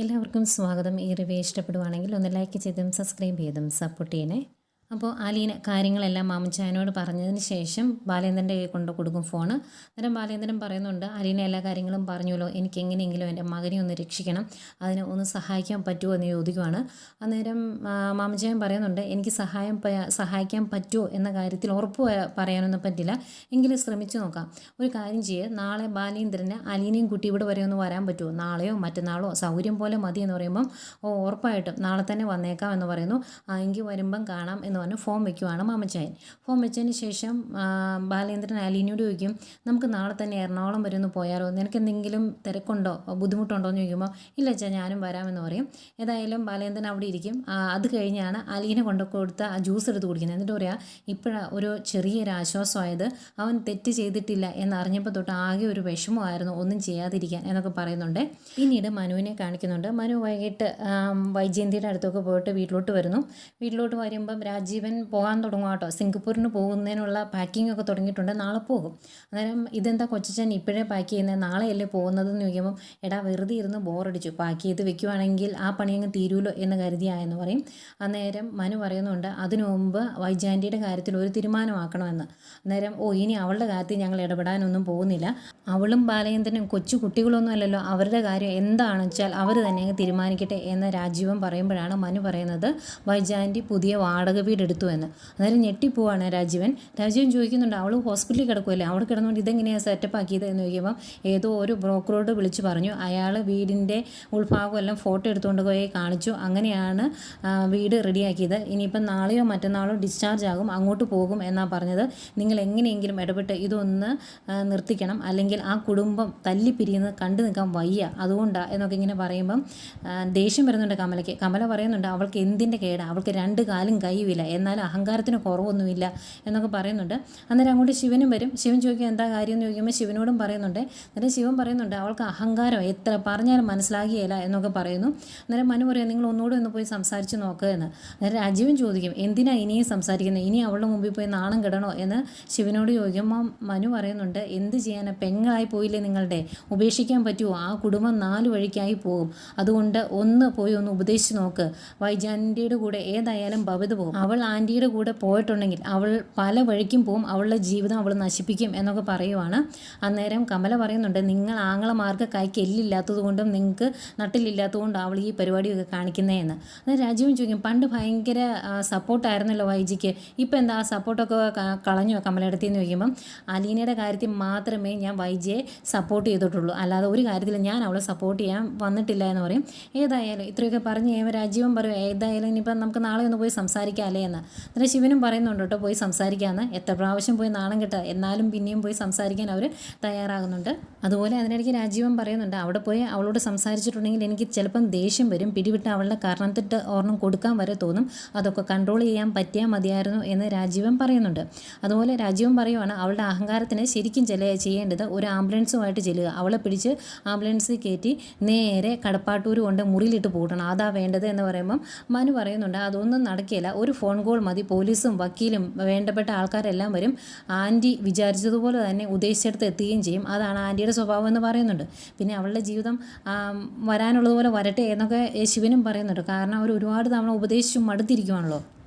എല്ലാവർക്കും സ്വാഗതം. ഈ റിവ്യൂ ഇഷ്ടപ്പെടുവാണെങ്കിൽ ഒന്ന് ലൈക്ക് ചെയ്തും സബ്സ്ക്രൈബ് ചെയ്തും സപ്പോർട്ട് ചെയ്യണേ. അപ്പോൾ അലീന കാര്യങ്ങളെല്ലാം മാമച്ചായനോട് പറഞ്ഞതിന് ശേഷം ബാലേന്ദ്രൻ്റെ കൈ കൊണ്ട് കൊടുക്കും ഫോണ്. അന്നേരം ബാലേന്ദ്രൻ പറയുന്നുണ്ട്, അലീന എല്ലാ കാര്യങ്ങളും പറഞ്ഞല്ലോ, എനിക്ക് എങ്ങനെയെങ്കിലും എൻ്റെ മകനെ ഒന്ന് രക്ഷിക്കണം, അതിന് ഒന്ന് സഹായിക്കാൻ പറ്റുമോ എന്ന് ചോദിക്കുവാണ്. അന്നേരം മാമച്ചായൻ പറയുന്നുണ്ട്, എനിക്ക് സഹായിക്കാൻ പറ്റുമോ എന്ന കാര്യത്തിൽ ഉറപ്പ് പറയാനൊന്നും പറ്റില്ല, എങ്കിലും ശ്രമിച്ചു നോക്കാം. ഒരു കാര്യം ചെയ്യുക, നാളെ ബാലേന്ദ്രന് അലീനയും കുട്ടി ഇവിടെ വരെ ഒന്ന് വരാൻ പറ്റുമോ, നാളെയോ മറ്റന്നാളോ സൗകര്യം പോലെ മതി എന്ന് പറയുമ്പം ഉറപ്പായിട്ടും നാളെ തന്നെ വന്നേക്കാം എന്ന് പറയുന്നു. എങ്കിൽ വരുമ്പം കാണാം എന്ന് പറഞ്ഞ് ഫോം വയ്ക്കുവാണ് മാമച്ചായൻ. ഫോം വെച്ചതിന് ശേഷം ബാലേന്ദ്രൻ അലീനയോട് ചോദിക്കും, നമുക്ക് നാളെ തന്നെ എറണാകുളം വരെ ഒന്ന് പോയാലോ, നിനക്ക് എന്തെങ്കിലും തിരക്കുണ്ടോ ബുദ്ധിമുട്ടുണ്ടോ എന്ന് ചോദിക്കുമ്പോൾ ഇല്ല അച്ഛാ ഞാനും വരാമെന്ന് പറയും. ഏതായാലും ബാലേന്ദ്രൻ അവിടെ ഇരിക്കും. അത് കഴിഞ്ഞാണ് അലീന കൊടുത്ത ആ ജ്യൂസ് എടുത്ത് കുടിക്കുന്നത്. എന്നിട്ട് പറയാം, ഇപ്പോഴാണ് ഒരു ചെറിയൊരു ആശ്വാസമായത്, അവൻ തെറ്റ് ചെയ്തിട്ടില്ല എന്നറിഞ്ഞപ്പോൾ തൊട്ട് ആകെ ഒരു വിഷമമായിരുന്നു ഒന്നും ചെയ്യാതിരിക്കാൻ എന്നൊക്കെ പറയുന്നുണ്ട്. പിന്നീട് മനുവിനെ കാണിക്കുന്നുണ്ട്. മനു വൈകിട്ട് വൈജയന്തിയുടെ അടുത്തൊക്കെ പോയിട്ട് വീട്ടിലോട്ട് വരുന്നു. വീട്ടിലോട്ട് വരുമ്പം രാജീവൻ പോകാൻ തുടങ്ങും കേട്ടോ. സിംഗപ്പൂരിന് പോകുന്നതിനുള്ള പാക്കിംഗ് ഒക്കെ തുടങ്ങിയിട്ടുണ്ട്, നാളെ പോകും. അന്നേരം ഇതെന്താ കൊച്ചച്ഛൻ ഇപ്പോഴേ പാക്ക് ചെയ്യുന്നത്, നാളെയല്ലേ പോകുന്നതെന്ന് ചോദിക്കുമ്പം എടാ വെറുതെ ഇരുന്ന് ബോറടിച്ചു, പാക്ക് ചെയ്ത് വെക്കുവാണെങ്കിൽ ആ പണി അങ്ങ് തീരുമല്ലോ എന്ന് കരുതിയായെന്ന് പറയും. അന്നേരം മനു പറയുന്നുണ്ട്, അതിനു മുമ്പ് വൈജാൻറ്റിയുടെ കാര്യത്തിൽ ഒരു തീരുമാനമാക്കണമെന്ന്. അന്നേരം ഇനി അവളുടെ കാര്യത്തിൽ ഞങ്ങൾ ഇടപെടാനൊന്നും പോകുന്നില്ല, അവളും ബാലചന്ദ്രനും കൊച്ചു കുട്ടികളൊന്നും അല്ലല്ലോ, അവരുടെ കാര്യം എന്താണെന്ന് വെച്ചാൽ അവർ തന്നെ അങ്ങ് തീരുമാനിക്കട്ടെ എന്ന് രാജീവൻ പറയുമ്പോഴാണ് മനു പറയുന്നത്, വൈജാൻറ്റി പുതിയ വാടക വീട് എടുത്തു എന്ന്. അന്നേരം ഞെട്ടിപ്പോവാണ് രാജീവൻ ചോദിക്കുന്നുണ്ട്, അവൾ ഹോസ്പിറ്റലിൽ കിടക്കുമല്ലേ, അവിടെ കിടന്നുകൊണ്ട് ഇതെങ്ങനെയാണ് സെറ്റപ്പ് ആക്കിയത് എന്ന് ചോദിക്കുമ്പോൾ ഏതോ ഒരു ബ്രോക്കറോട് വിളിച്ച് പറഞ്ഞു, അയാൾ വീടിൻ്റെ ഉൾഭാഗം എല്ലാം ഫോട്ടോ എടുത്തുകൊണ്ട് പോയി കാണിച്ചു, അങ്ങനെയാണ് വീട് റെഡിയാക്കിയത്. ഇനിയിപ്പം നാളെയോ മറ്റന്നാളോ ഡിസ്ചാർജ് ആകും, അങ്ങോട്ട് പോകും എന്നാണ് പറഞ്ഞത്. നിങ്ങൾ എങ്ങനെയെങ്കിലും ഇടപെട്ട് ഇതൊന്ന് നിർത്തിക്കണം, അല്ലെങ്കിൽ ആ കുടുംബം തല്ലിപ്പിരിയുന്നത് കണ്ടു നിൽക്കാൻ വയ്യ, അതുകൊണ്ടാണ് എന്നൊക്കെ ഇങ്ങനെ പറയുമ്പം ദേഷ്യം വരുന്നുണ്ട് കമലയ്ക്ക്. കമല പറയുന്നുണ്ട്, അവൾക്ക് എന്തിൻ്റെ കേടാ, അവൾക്ക് രണ്ട് കാലും കൈയുമില്ല, എന്നാൽ അഹങ്കാരത്തിന് കുറവൊന്നുമില്ല എന്നൊക്കെ പറയുന്നുണ്ട്. അന്നേരം അങ്ങോട്ട് ശിവനും വരും. ശിവൻ ചോദിക്കുക എന്താ കാര്യം എന്ന് ചോദിക്കുമ്പോൾ ശിവനോടും പറയുന്നുണ്ട്. അന്നേരം ശിവൻ പറയുന്നുണ്ട്, അവൾക്ക് അഹങ്കാരം എത്ര പറഞ്ഞാലും മനസ്സിലാകിയല്ല എന്നൊക്കെ പറയുന്നു. അന്നേരം മനു പറയാം, നിങ്ങൾ ഒന്നുകൂടെ ഒന്ന് പോയി സംസാരിച്ച് നോക്കുക എന്ന്. അന്നേരം രാജീവൻ ചോദിക്കും, എന്തിനാ ഇനിയും സംസാരിക്കുന്നത്, ഇനി അവളുടെ മുമ്പിൽ പോയി നാണം കെടണോ എന്ന് ശിവനോട് ചോദിക്കുമ്പോൾ മനു പറയുന്നുണ്ട്, എന്ത് ചെയ്യാനാ, പെങ്ങളായി പോയില്ലേ നിങ്ങളുടെ, ഉപേക്ഷിക്കാൻ പറ്റുമോ, ആ കുടുംബം 4 വഴിക്കായി പോകും, അതുകൊണ്ട് ഒന്ന് പോയി ഒന്ന് ഉപദേശിച്ച് നോക്ക്. വൈജാൻറ്റിയുടെ കൂടെ ഏതായാലും ഭവിത പോകും, അവൾ ആൻറ്റിയുടെ കൂടെ പോയിട്ടുണ്ടെങ്കിൽ അവൾ പല വഴിക്കും പോകും, അവളുടെ ജീവിതം അവൾ നശിപ്പിക്കും എന്നൊക്കെ പറയുവാണ്. അന്നേരം കമല പറയുന്നുണ്ട്, നിങ്ങൾ ആങ്ങളമാർക്ക് കൈക്ക് എല്ലില്ലാത്തത് കൊണ്ടും നിങ്ങൾക്ക് നട്ടിലില്ലാത്തതുകൊണ്ടും അവൾ ഈ പരിപാടിയൊക്കെ കാണിക്കുന്നതെന്ന്. അന്നേരം രാജീവൻ ചോദിക്കും, പണ്ട് ഭയങ്കര സപ്പോർട്ടായിരുന്നല്ലോ വൈജിക്ക്, ഇപ്പം എന്താ ആ സപ്പോർട്ടൊക്കെ കളഞ്ഞോ കമലയെടുത്തിന്ന് ചോദിക്കുമ്പം അലീനയുടെ കാര്യത്തിൽ മാത്രമേ ഞാൻ വൈജിയെ സപ്പോർട്ട് ചെയ്തിട്ടുള്ളൂ, അല്ലാതെ ഒരു കാര്യത്തിൽ ഞാൻ അവളെ സപ്പോർട്ട് ചെയ്യാൻ വന്നിട്ടില്ല എന്ന് പറയും. ഏതായാലും ഇത്രയൊക്കെ പറഞ്ഞ് രാജീവൻ പറയും, ഏതായാലും ഇനിയിപ്പം നമുക്ക് നാളെ ഒന്ന് പോയി സംസാരിക്കാം അല്ലേ എന്ന്. അന്നേരം ശിവനും പറയുന്നുണ്ട് കേട്ടോ, പോയി സംസാരിക്കാമെന്ന്. എത്ര പ്രാവശ്യം പോയി നാണം കെട്ടുക, എന്നാലും പിന്നെയും പോയി സംസാരിക്കാൻ അവർ തയ്യാറാകുന്നുണ്ട്. അതുപോലെ അതിനിടയ്ക്ക് രാജീവൻ പറയുന്നുണ്ട്, അവിടെ പോയി അവളോട് സംസാരിച്ചിട്ടുണ്ടെങ്കിൽ എനിക്ക് ചിലപ്പം ദേഷ്യം വരും, പിടിവിട്ട് അവളുടെ കാരണത്തിട്ട് ഓർണം കൊടുക്കാൻ വരെ തോന്നും, അതൊക്കെ കൺട്രോൾ ചെയ്യാൻ പറ്റിയാൽ മതിയായിരുന്നു എന്ന് രാജീവൻ പറയുന്നുണ്ട്. അതുപോലെ രാജീവൻ പറയുവാണ്, അവളുടെ അഹങ്കാരത്തിന് ശരിക്കും ചെയ്യേണ്ടത് ഒരു ആംബുലൻസുമായിട്ട് ചെല്ലുക, അവളെ പിടിച്ച് ആംബുലൻസിൽ കയറ്റി നേരെ കടപ്പാട്ടൂർ കൊണ്ട് മുറിയിലിട്ട് പൂട്ടണം, അതാ വേണ്ടത് എന്ന് പറയുമ്പം മനു പറയുന്നുണ്ട്, അതൊന്നും നടക്കില്ല, ഒരു ഫോൺ കോൾ മതി, പോലീസും വക്കീലും വേണ്ടപ്പെട്ട ആൾക്കാരെല്ലാം വരും, ആൻറ്റി വിചാരിച്ചതുപോലെ തന്നെ ഉദ്ദേശിച്ചെടുത്ത് എത്തുകയും ചെയ്യും, അതാണ് ആൻറ്റിയുടെ സ്വഭാവം എന്ന് പറയുന്നുണ്ട്. പിന്നെ അവളുടെ ജീവിതം വരാനുള്ളതുപോലെ വരട്ടെ എന്നൊക്കെ ശിവനും പറയുന്നുണ്ട്, കാരണം അവർ ഒരുപാട് തവണ ഉപദേശിച്ചു മടുത്തിരിക്കുവാണല്ലോ.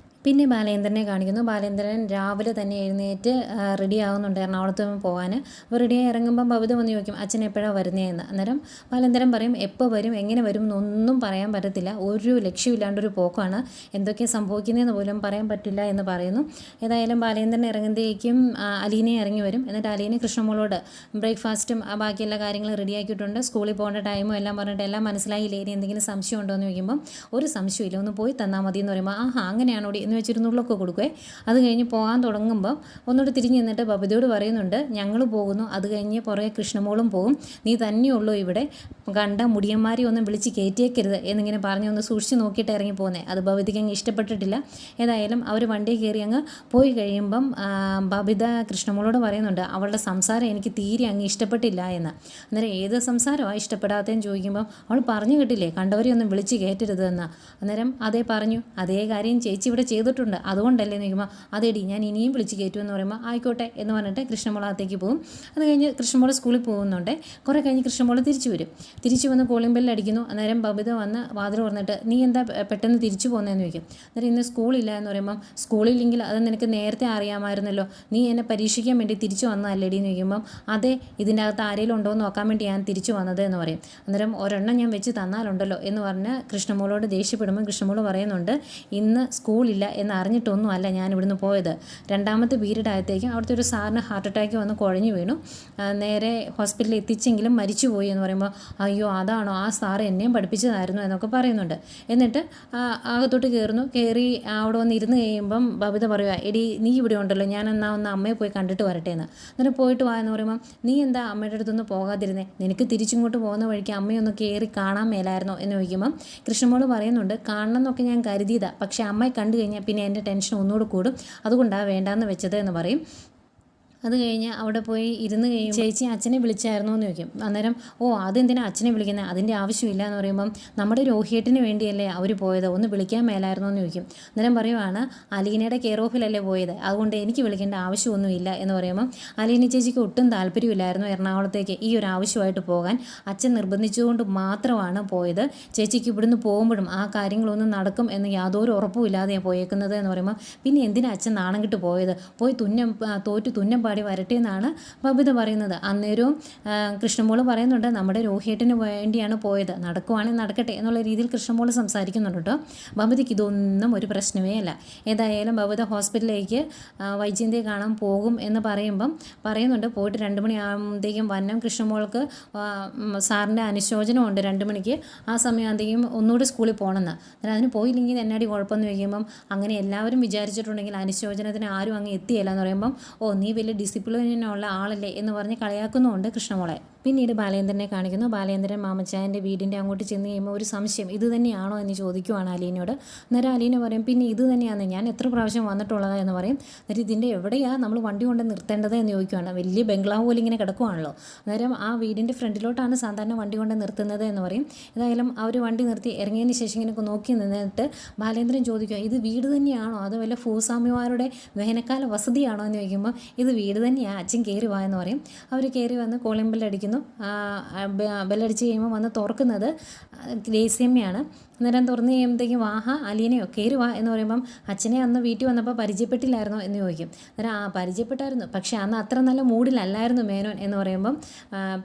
പിന്നെ ബാലേന്ദ്രനെ കാണിക്കുന്നു. ബാലേന്ദ്രൻ രാവിലെ തന്നെ എഴുന്നേറ്റ് റെഡി ആകുന്നുണ്ട് എറണാകുളത്ത് പോകാൻ. അപ്പോൾ റെഡിയായി ഇറങ്ങുമ്പം ഭവിത വന്ന് ചോദിക്കും, അച്ഛൻ എപ്പോഴാണ് വരുന്നതെന്ന്. അന്നേരം ബാലേന്ദ്രൻ പറയും, എപ്പോൾ വരും എങ്ങനെ വരും എന്നൊന്നും പറയാൻ പറ്റത്തില്ല, ഒരു ലക്ഷ്യമില്ലാണ്ടൊരു പോക്കാണ്, എന്തൊക്കെ സംഭവിക്കുന്നതെന്ന് പോലും പറയാൻ പറ്റില്ല എന്ന് പറയുന്നു. ഏതായാലും ബാലേന്ദ്രൻ ഇറങ്ങുമ്പോഴേക്കും അലീനെ ഇറങ്ങി വരും. എന്നിട്ട് അലീനെ കൃഷ്ണമോളോട് ബ്രേക്ക്ഫാസ്റ്റും ബാക്കി എല്ലാ കാര്യങ്ങളും റെഡിയാക്കിയിട്ടുണ്ട്, സ്കൂളിൽ പോകേണ്ട ടൈമും എല്ലാം പറഞ്ഞിട്ട് എല്ലാം മനസ്സിലായില്ലേ, ഇനി എന്തെങ്കിലും സംശയം ഉണ്ടോ എന്ന് ചോദിക്കുമ്പം ഒരു സംശയമില്ല, ഒന്ന് പോയി തന്നാൽ മതി എന്ന് പറയുമ്പോൾ അങ്ങനെയാണോ എന്ന് വെച്ചിരുന്നുള്ളൊക്കെ കൊടുക്കുവേ. അത് കഴിഞ്ഞ് പോകാൻ തുടങ്ങുമ്പം ഒന്നുകൂടി തിരിഞ്ഞ് നിന്നിട്ട് ബബിതയോട് പറയുന്നുണ്ട്, ഞങ്ങൾ പോകുന്നു, അത് കഴിഞ്ഞ് പുറകെ കൃഷ്ണമോളും പോകും, നീ തന്നെയുള്ളൂ ഇവിടെ, കണ്ട മുടിയന്മാരെ ഒന്നും വിളിച്ച് കയറ്റിയേക്കരുത് എന്നിങ്ങനെ പറഞ്ഞ് ഒന്ന് സൂക്ഷിച്ച് നോക്കിയിട്ട് ഇറങ്ങി പോകുന്നത്. അത് ബബിതയ്ക്ക് അങ്ങ് ഇഷ്ടപ്പെട്ടിട്ടില്ല. ഏതായാലും അവർ വണ്ടി കയറി അങ്ങ് പോയി കഴിയുമ്പം ബബിത കൃഷ്ണമോളോട് പറയുന്നുണ്ട്, അവളുടെ സംസാരം എനിക്ക് തീരെ അങ്ങ് ഇഷ്ടപ്പെട്ടില്ല എന്ന്. അന്നേരം ഏത് സംസാരമാണ് ഇഷ്ടപ്പെടാത്തതെന്ന് ചോദിക്കുമ്പം അവൾ പറഞ്ഞു കേട്ടില്ലേ, കണ്ടവരെ ഒന്നും വിളിച്ച് കയറ്റരുത് എന്ന്. അന്നേരം അതേ പറഞ്ഞു, അതേ കാര്യം ചേച്ചി ഇവിടെ ചെയ്തിട്ടുണ്ട്, അതുകൊണ്ടല്ലേ എന്ന് ചോദിക്കുമ്പോൾ അതെടി ഞാൻ ഇനിയും വിളിച്ച് കയറ്റുമെന്ന് പറയുമ്പോൾ ആയിക്കോട്ടെ എന്ന് പറഞ്ഞിട്ട് കൃഷ്ണമോൾ അകത്തേക്ക് പോകും. അത് കഴിഞ്ഞ് കൃഷ്ണമോൾ സ്കൂളിൽ പോകുന്നുണ്ട്. കുറേ കഴിഞ്ഞ് കൃഷ്ണമോൾ തിരിച്ചു വരും. തിരിച്ചു വന്ന് കോളിംഗ് ബെല്ല് അടിക്കുന്നു. അന്നേരം ബബിത വന്ന് വാതിൽ പറഞ്ഞിട്ട് നീ എന്താ പെട്ടെന്ന് തിരിച്ചു പോകുന്നതെന്ന് ചോദിക്കും. അന്നേരം ഇന്ന് സ്കൂളില്ല എന്ന് പറയുമ്പം സ്കൂളില്ലെങ്കിൽ അത് നിനക്ക് നേരത്തെ അറിയാമായിരുന്നല്ലോ, നീ എന്നെ പരീക്ഷിക്കാൻ വേണ്ടി തിരിച്ചു വന്നതല്ലേടി എന്ന് ചോദിക്കുമ്പം അതെ, ഇതിൻ്റെ അകത്ത് ആരെങ്കിലും ഉണ്ടോ എന്ന് നോക്കാൻ വേണ്ടി ഞാൻ തിരിച്ചു വന്നത് എന്ന് പറയും. അന്നേരം ഒരെണ്ണം ഞാൻ വെച്ച് തന്നാലുണ്ടല്ലോ എന്ന് പറഞ്ഞ് കൃഷ്ണമോളോട് ദേഷ്യപ്പെടുമ്പോൾ കൃഷ്ണമോൾ പറയുന്നുണ്ട് ഇന്ന് സ്കൂളില്ല എന്ന് അറിഞ്ഞിട്ടൊന്നും അല്ല ഞാൻ ഇവിടുന്ന് പോയത്. രണ്ടാമത്തെ പീരീഡ് ആയത്തേക്കും അവിടുത്തെ ഒരു സാറിന് ഹാർട്ട് അറ്റാക്ക് വന്ന് കുഴഞ്ഞു വീണു, നേരെ ഹോസ്പിറ്റലിൽ എത്തിച്ചെങ്കിലും മരിച്ചുപോയി എന്ന് പറയുമ്പോൾ അയ്യോ അതാണോ, ആ സാറ് എന്നെയും പഠിപ്പിച്ചതായിരുന്നു എന്നൊക്കെ പറയുന്നുണ്ട്. എന്നിട്ട് അകത്തോട്ട് കയറി അവിടെ വന്ന് ഇരുന്ന് കഴിയുമ്പം ബബിത പറയുക എടി നീ ഇവിടെ ഉണ്ടല്ലോ, ഞാൻ എന്നാൽ ഒന്ന് അമ്മയെ പോയി കണ്ടിട്ട് വരട്ടെ എന്ന്. എന്നിട്ട് പോയിട്ട് വാ എന്ന് പറയുമ്പം നീ എന്താ അമ്മയുടെ അടുത്തൊന്ന് പോകാതിരുന്നേ, നിനക്ക് തിരിച്ചിങ്ങോട്ട് പോകുന്ന വഴിക്ക് അമ്മയൊന്ന് കയറി കാണാൻ മേലായിരുന്നോ എന്ന് ചോദിക്കുമ്പം കൃഷ്ണമോൾ പറയുന്നുണ്ട് കാണണം എന്നൊക്കെ ഞാൻ കരുതിയതാണ്, പക്ഷേ അമ്മയെ കണ്ടു കഴിഞ്ഞാൽ പിന്നെ എൻ്റെ ടെൻഷൻ ഒന്നുകൂടെ കൂടും, അതുകൊണ്ടാണ് വേണ്ടാന്ന് വെച്ചത് എന്ന് പറയും. അത് കഴിഞ്ഞ് അവിടെ പോയി ഇരുന്ന് കഴിയും. ചേച്ചി അച്ഛനെ വിളിച്ചായിരുന്നോ എന്ന് ചോദിക്കും. അന്നേരം അതെന്തിനാ അച്ഛനെ വിളിക്കുന്നത്, അതിൻ്റെ ആവശ്യമില്ല എന്ന് പറയുമ്പം നമ്മുടെ രോഹിയേട്ടിന് വേണ്ടിയല്ലേ അവർ പോയത്, ഒന്ന് വിളിക്കാൻ മേലായിരുന്നോ എന്ന് ചോദിക്കും. അന്നേരം പറയുവാണ് അലീനയുടെ കെയർ ഓഫിലല്ലേ പോയത്, അതുകൊണ്ട് എനിക്ക് വിളിക്കേണ്ട ആവശ്യമൊന്നുമില്ല എന്ന് പറയുമ്പം അലീന ചേച്ചിക്ക് ഒട്ടും താല്പര്യമില്ലായിരുന്നു എറണാകുളത്തേക്ക് ഈ ഒരു ആവശ്യമായിട്ട് പോകാൻ, അച്ഛൻ നിർബന്ധിച്ചുകൊണ്ട് മാത്രമാണ് പോയത്. ചേച്ചിക്ക് ഇവിടുന്ന് പോകുമ്പോഴും ആ കാര്യങ്ങളൊന്നും നടക്കും എന്ന് യാതൊരു ഉറപ്പുമില്ലാതെയാണ് പോയേക്കുന്നത് എന്ന് പറയുമ്പോൾ പിന്നെ എന്തിനാ അച്ഛൻ നാണം കിട്ട് പോയത്, പോയി തോറ്റു തുന്നം പാടി വരട്ടെ എന്നാണ് ബബിത പറയുന്നത്. അന്നേരവും കൃഷ്ണമോൾ പറയുന്നുണ്ട് നമ്മുടെ രോഹിയേട്ടിന് വേണ്ടിയാണ് പോയത്, നടക്കുവാണെങ്കിൽ നടക്കട്ടെ എന്നുള്ള രീതിയിൽ കൃഷ്ണമോൾ സംസാരിക്കുന്നുണ്ട് കേട്ടോ. ബബിതയ്ക്ക് ഇതൊന്നും ഒരു പ്രശ്നമേ അല്ല. ഏതായാലും ബബിത ഹോസ്പിറ്റലിലേക്ക് വൈജയന്തിയെ കാണാൻ പോകും എന്ന് പറയുന്നുണ്ട്. പോയിട്ട് 2 മണിയാകുമ്പോഴത്തേക്കും വന്നം കൃഷ്ണമോൾക്ക് സാറിൻ്റെ അനുശോചനമുണ്ട് 2 മണിക്ക്. ആ സമയമാകുമ്പോഴത്തേക്കും ഒന്നുകൂടി സ്കൂളിൽ പോകണമെന്ന്. എന്നാൽ അതിന് പോയില്ലെങ്കിൽ എന്നാടി കുഴപ്പമെന്ന് ചോദിക്കുമ്പം അങ്ങനെ എല്ലാവരും വിചാരിച്ചിട്ടുണ്ടെങ്കിൽ അനുശോചനത്തിന് ആരും അങ്ങ് എത്തിയില്ല എന്ന് പറയുമ്പം നീ വലിയ ഡിസിപ്ലിനുള്ള ആളല്ലേ എന്ന് പറഞ്ഞ് കളിയാക്കുന്നുമുണ്ട് കൃഷ്ണമോളെ. പിന്നീട് ബാലേന്ദ്രനെ കാണിക്കുന്നു. ബാലേന്ദ്രൻ മാമച്ചായൻ്റെ വീടിൻ്റെ അങ്ങോട്ട് ചെന്ന് കഴിയുമ്പോൾ ഒരു സംശയം ഇത് തന്നെയാണോ എന്ന് ചോദിക്കുവാണ് അലീനയോട്. അന്നേരം അലീന പറയും പിന്നെ ഇത് തന്നെയാണ് ഞാൻ എത്ര പ്രാവശ്യം വന്നിട്ടുള്ളതാ എന്ന് പറയും. എന്നിട്ട് ഇതിൻ്റെ എവിടെയാണ് നമ്മൾ വണ്ടി കൊണ്ട് നിർത്തേണ്ടത് എന്ന് ചോദിക്കുവാണ്. വലിയ ബംഗ്ലാവ് പോലെ ഇങ്ങനെ കിടക്കുവാണല്ലോ. അന്നേരം ആ വീടിൻ്റെ ഫ്രണ്ടിലോട്ടാണ് സാധാരണ വണ്ടി കൊണ്ട് നിർത്തുന്നത് എന്ന് പറയും. ഏതായാലും അവർ വണ്ടി നിർത്തി ഇറങ്ങിയതിന് ശേഷം ഇങ്ങനെ നോക്കി നിന്നിട്ട് ബാലേന്ദ്രൻ ചോദിക്കുക ഇത് വീട് തന്നെയാണോ അതോ വല്ല ഭൂസ്വാമിമാരുടെ വേനൽക്കാല വസതിയാണോ എന്ന് ചോദിക്കുമ്പോൾ ഇത് വീട് തന്നെയാണ്, അച്ഛൻ കയറി വാ എന്ന് പറയും. അവർ കയറി വന്ന് കോളിംഗ് ബെല്ലടിക്കുന്നു. ബെല്ലടിച്ച് കഴിയുമ്പോൾ വന്ന് തുറക്കുന്നത് ഗ്രേസിയമ്മയാണ്. അന്നേരം തുറന്ന് കഴിയുമ്പോഴത്തേക്കും അലീനയോ കയറി വാ എന്ന് പറയുമ്പം അച്ഛനെ അന്ന് വീട്ടിൽ വന്നപ്പോൾ പരിചയപ്പെട്ടില്ലായിരുന്നോ എന്ന് ചോദിക്കും. അന്നേരം പരിചയപ്പെട്ടായിരുന്നു, പക്ഷേ അന്ന് അത്ര നല്ല മൂഡിലല്ലായിരുന്നു മേനോൻ എന്ന് പറയുമ്പം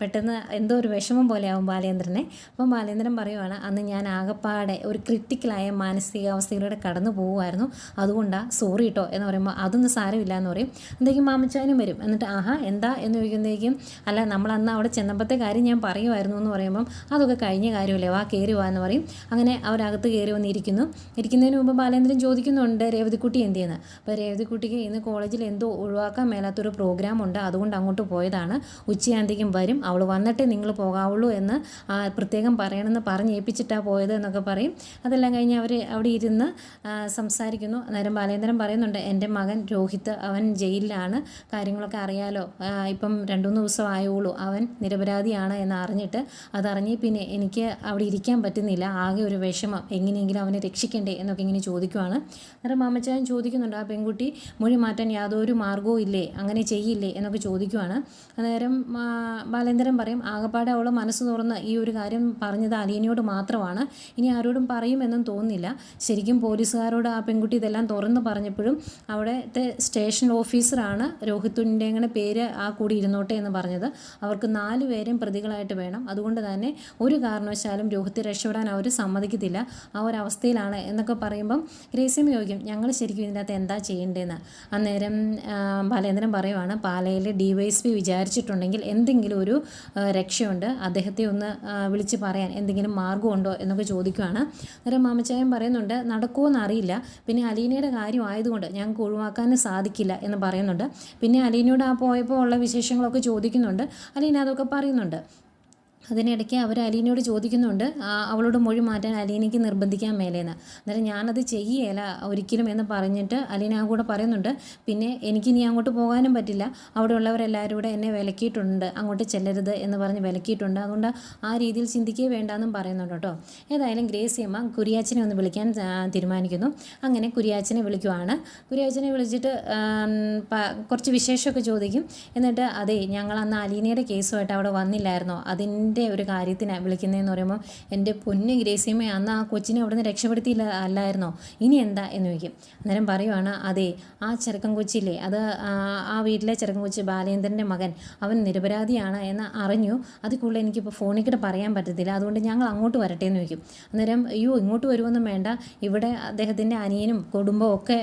പെട്ടെന്ന് എന്തോ ഒരു വിഷമം പോലെയാവും ബാലേന്ദ്രനെ. അപ്പം ബാലേന്ദ്രൻ പറയുവാണ് അന്ന് ഞാൻ ആകപ്പാടെ ഒരു ക്രിട്ടിക്കലായ മാനസികാവസ്ഥയിലൂടെ കടന്നു പോകുമായിരുന്നു, അതുകൊണ്ടാണ് സോറി കേട്ടോ എന്ന് പറയുമ്പോൾ അതൊന്നും സാരമില്ല എന്ന് പറയും. എന്തെങ്കിലും മാമച്ചാനും വരും. എന്നിട്ട് എന്താ എന്ന് ചോദിക്കുമ്പോഴേക്കും അല്ല നമ്മൾ അന്ന് അവിടെ ചെന്നപ്പോഴത്തെ കാര്യം ഞാൻ പറയുമായിരുന്നു എന്ന് പറയുമ്പം അതൊക്കെ കഴിഞ്ഞ കാര്യമല്ലേ, വാ കയറി വാ എന്ന് പറയും. അങ്ങനെ അവരകത്ത് കയറി ഇരിക്കുന്നതിന് മുമ്പ് ബാലേന്ദ്രൻ ചോദിക്കുന്നുണ്ട് രേവതിക്കുട്ടി എന്ത് ചെയ്യുന്നത്. അപ്പോൾ രേവതിക്കുട്ടിക്ക് ഇന്ന് കോളേജിൽ എന്തോ ഒഴിവാക്കാൻ മേലാത്തൊരു പ്രോഗ്രാം ഉണ്ട്, അതുകൊണ്ട് അങ്ങോട്ട് പോയതാണ്, ഉച്ചയാകുമ്പോഴത്തേക്കും വരും, അവൾ വന്നിട്ടേ നിങ്ങൾ പോകാവുള്ളൂ എന്ന് പ്രത്യേകം പറയണമെന്ന് പറഞ്ഞ് ഏൽപ്പിച്ചിട്ടാണ് പോയത് എന്നൊക്കെ പറയും. അതെല്ലാം കഴിഞ്ഞ് അവർ അവിടെ ഇരുന്ന് സംസാരിക്കുന്നു. അന്നേരം ബാലേന്ദ്രൻ പറയുന്നുണ്ട് എൻ്റെ മകൻ രോഹിത് അവൻ ജയിലിലാണ്, കാര്യങ്ങളൊക്കെ അറിയാലോ, ഇപ്പം 2-3 ദിവസം ആയുള്ളൂ, അവൻ നിരപരാധിയാണ് എന്ന് അറിഞ്ഞിട്ട് അതറിഞ്ഞ് പിന്നെ എനിക്ക് അവിടെ ഇരിക്കാൻ പറ്റുന്നില്ല, ആകെ ഒരു വിഷമം, എങ്ങനെയെങ്കിലും അവനെ രക്ഷിക്കണ്ടേ എന്നൊക്കെ ഇങ്ങനെ ചോദിക്കുവാണ്. അന്നേരം മാമച്ചായൻ ചോദിക്കുന്നുണ്ട് ആ പെൺകുട്ടി മൊഴി മാറ്റാൻ യാതൊരു മാർഗവും ഇല്ലേ, അങ്ങനെ ചെയ്യില്ലേ എന്നൊക്കെ ചോദിക്കുവാണ്. അന്നേരം ബാലേന്ദ്രൻ പറയും ആകപ്പാടെ അവൾ മനസ്സ് തുറന്ന് ഈ ഒരു കാര്യം പറഞ്ഞത് അലീനയോട് മാത്രമാണ്, ഇനി ആരോടും പറയുമെന്നും തോന്നുന്നില്ല. ശരിക്കും പോലീസുകാരോട് ആ പെൺകുട്ടി ഇതെല്ലാം തുറന്ന് പറഞ്ഞപ്പോഴും അവിടുത്തെ സ്റ്റേഷൻ ഓഫീസറാണ് രോഹിത്തിൻ്റെ അങ്ങനെ പേര് കൂടി ഇരുന്നോട്ടെ എന്ന് പറഞ്ഞത്. അവർക്ക് 4 പേരും പ്രതികളായിട്ട് വേണം, അതുകൊണ്ട് തന്നെ ഒരു കാരണവശാലും രോഹിത്ത് രക്ഷപ്പെടാൻ അവർ സമ്മതിക്കത്തില്ല, ആ ഒരവസ്ഥയിലാണ് എന്നൊക്കെ പറയുമ്പം ഗ്രേസിയമ്മ ചോദിക്കും ഞങ്ങൾ ശരിക്കും ഇതിൻ്റെ അകത്ത് എന്താ ചെയ്യേണ്ടതെന്ന്. അന്നേരം ബാലേന്ദ്രൻ പറയുവാണ് പാലയിൽ DYSP വിചാരിച്ചിട്ടുണ്ടെങ്കിൽ എന്തെങ്കിലും ഒരു രക്ഷയുണ്ട്, അദ്ദേഹത്തെ ഒന്ന് വിളിച്ച് പറയാൻ എന്തെങ്കിലും മാർഗ്ഗമുണ്ടോ എന്നൊക്കെ ചോദിക്കുവാണ്. അന്നേരം മാമച്ചായൻ പറയുന്നുണ്ട് നടക്കുമോ എന്നറിയില്ല, പിന്നെ അലീനയുടെ കാര്യം ആയതുകൊണ്ട് ഞങ്ങൾക്ക് ഒഴിവാക്കാനും സാധിക്കില്ല എന്ന് പറയുന്നുണ്ട്. പിന്നെ അലീനയോട് പോയപ്പോൾ ഉള്ള വിശേഷങ്ങളൊക്കെ ചോദിക്കുന്നുണ്ട്, അലീന അതൊക്കെ പറയുന്നുണ്ട്. അതിനിടയ്ക്ക് അവർ അലീനയോട് ചോദിക്കുന്നുണ്ട് അവളോട് മൊഴി മാറ്റാൻ അലീനയ്ക്ക് നിർബന്ധിക്കാൻ മേലേന്ന്. അന്നേരം ഞാനത് ചെയ്യുകയില്ല ഒരിക്കലും എന്ന് പറഞ്ഞിട്ട് അലീന ആ കൂടെ പറയുന്നുണ്ട്, പിന്നെ എനിക്കിനി അങ്ങോട്ട് പോകാനും പറ്റില്ല, അവിടെ ഉള്ളവരെല്ലാവരും കൂടെ എന്നെ വിലക്കിയിട്ടുണ്ട്, അങ്ങോട്ട് ചെല്ലരുത് എന്ന് പറഞ്ഞ് വിലക്കിയിട്ടുണ്ട്, അതുകൊണ്ട് ആ രീതിയിൽ ചിന്തിക്കേ വേണ്ടെന്നും പറയുന്നുണ്ട് കേട്ടോ. ഏതായാലും ഗ്രേസിയമ്മ കുരിയാച്ചനെ ഒന്ന് വിളിക്കാൻ തീരുമാനിക്കുന്നു. അങ്ങനെ കുരിയാച്ചനെ വിളിക്കുവാണ്. കുരിയാച്ചനെ വിളിച്ചിട്ട് കുറച്ച് വിശേഷമൊക്കെ ചോദിക്കും. എന്നിട്ട് അതെ, ഞങ്ങൾ അന്ന് അലീനയുടെ കേസുമായിട്ട് അവിടെ വന്നില്ലായിരുന്നോ, അതിൻ്റെ ഒരു കാര്യത്തിനാണ് വിളിക്കുന്നതെന്ന് പറയുമ്പോൾ, എൻ്റെ പൊന്ന് ഗ്രേസിയമ്മ, അന്ന് ആ കൊച്ചിനെ അവിടെ നിന്ന് രക്ഷപ്പെടുത്തിയില്ല അല്ലായിരുന്നോ, ഇനി എന്താ എന്ന് ചോദിക്കും. അന്നേരം പറയുവാണ്, അതെ, ആ ചെറുക്കൻ കൊച്ചില്ലേ, അത് ആ വീട്ടിലെ ചെറുക്കൻ കൊച്ചി ബാലേന്ദ്രൻ്റെ മകൻ, അവൻ നിരപരാധിയാണ് എന്ന് അറിഞ്ഞു. അതിൽ കൂടുതൽ എനിക്കിപ്പോൾ ഫോണിൽ കൂടെ പറയാൻ പറ്റത്തില്ല, അതുകൊണ്ട് ഞങ്ങൾ അങ്ങോട്ട് വരട്ടെ എന്ന് ചോദിക്കും. അന്നേരം അയ്യോ, ഇങ്ങോട്ട് വരുമൊന്നും വേണ്ട, ഇവിടെ അദ്ദേഹത്തിൻ്റെ അനിയനും കുടുംബവും ഒക്കെ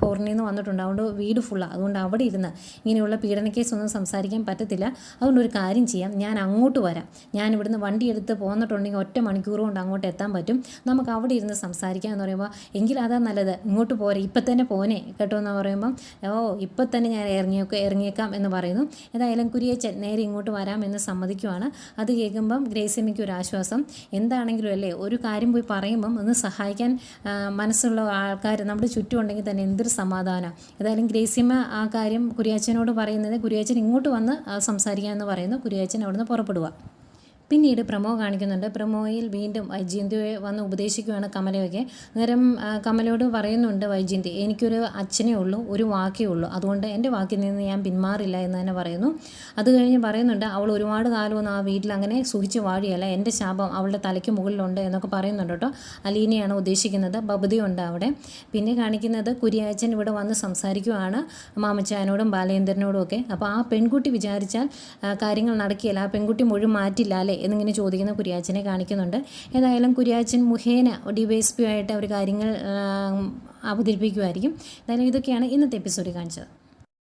ഫോറിനിൽ നിന്ന് വന്നിട്ടുണ്ട്, അതുകൊണ്ട് വീട് ഫുള്ളാണ്, അതുകൊണ്ട് അവിടെ ഇരുന്ന് ഇങ്ങനെയുള്ള പീഡന കേസൊന്നും സംസാരിക്കാൻ പറ്റത്തില്ല. അതുകൊണ്ട് ഒരു കാര്യം ചെയ്യാം, ഞാൻ അങ്ങോട്ട് വരാം, ഞാൻ ഇവിടുന്ന് വണ്ടി എടുത്ത് പോന്നിട്ടുണ്ടെങ്കിൽ 1 മണിക്കൂർ കൊണ്ട് അങ്ങോട്ട് എത്താൻ പറ്റും, നമുക്ക് അവിടെ ഇരുന്ന് സംസാരിക്കാം എന്ന് പറയുമ്പോൾ, എങ്കിൽ അതാ നല്ലത്, ഇങ്ങോട്ട് പോരെ, ഇപ്പം തന്നെ പോനെ കേട്ടോ എന്ന് പറയുമ്പം, ഇപ്പം തന്നെ ഞാൻ ഇറങ്ങിയേക്കാം എന്ന് പറയുന്നു. ഏതായാലും കുരിയച്ചൻ നേരെ ഇങ്ങോട്ട് വരാമെന്ന് സമ്മതിക്കുവാണ്. അത് കേൾക്കുമ്പം ഗ്രേസിയമ്മയ്ക്ക് ഒരു ആശ്വാസം. എന്താണെങ്കിലും അല്ലേ, ഒരു കാര്യം പോയി പറയുമ്പം ഒന്ന് സഹായിക്കാൻ മനസ്സുള്ള ആൾക്കാർ നമ്മുടെ ചുറ്റും ഉണ്ടെങ്കിൽ തന്നെ എന്തൊരു സമാധാനം. ഏതായാലും ഗ്രേസിയമ്മ ആ കാര്യം കുരിയാച്ചനോട് പറയുന്നത്, കുരിയാച്ചൻ ഇങ്ങോട്ട് വന്ന് സംസാരിക്കാമെന്ന് പറയുന്നു. കുരിയാച്ചൻ അവിടുന്ന് പുറപ്പെടുക. പിന്നീട് പ്രമോ കാണിക്കുന്നുണ്ട്. പ്രമോയിൽ വീണ്ടും വൈജയന്തിയെ വന്ന് ഉപദേശിക്കുകയാണ് കമലയൊക്കെ. അന്നേരം കമലയോട് പറയുന്നുണ്ട് വൈജയന്തി, എനിക്കൊരു അച്ഛനേ ഉള്ളൂ, ഒരു വാക്കേ ഉള്ളൂ, അതുകൊണ്ട് എൻ്റെ വാക്കിൽ നിന്ന് ഞാൻ പിന്മാറില്ല എന്ന് തന്നെ പറയുന്നു. അത് കഴിഞ്ഞ് പറയുന്നുണ്ട്, അവൾ ഒരുപാട് കാലമൊന്നും ആ വീട്ടിൽ അങ്ങനെ സുഖിച്ച് വാഴിയല്ല, എൻ്റെ ശാപം അവളുടെ തലയ്ക്ക് മുകളിലുണ്ട് എന്നൊക്കെ പറയുന്നുണ്ട് കേട്ടോ. അലീനയാണ് ഉദ്ദേശിക്കുന്നത്, ബബുദിയുണ്ട് അവിടെ. പിന്നെ കാണിക്കുന്നത് കുരിയാച്ചൻ ഇവിടെ വന്ന് സംസാരിക്കുകയാണ് മാമച്ചാനോടും ബാലേന്ദ്രനോടും ഒക്കെ. അപ്പോൾ ആ പെൺകുട്ടി വിചാരിച്ചാൽ കാര്യങ്ങൾ നടക്കില്ല, ആ പെൺകുട്ടി മൊഴി മാറ്റില്ല അല്ലേ എന്നിങ്ങനെ ചോദിക്കുന്ന കുരിയാച്ചനെ കാണിക്കുന്നുണ്ട്. ഏതായാലും കുരിയാച്ചൻ മുഖേന DYSP ആയിട്ട് അവർ കാര്യങ്ങൾ അവതരിപ്പിക്കുമായിരിക്കും. എന്തായാലും ഇതൊക്കെയാണ് ഇന്നത്തെ എപ്പിസോഡിൽ കാണിച്ചത്.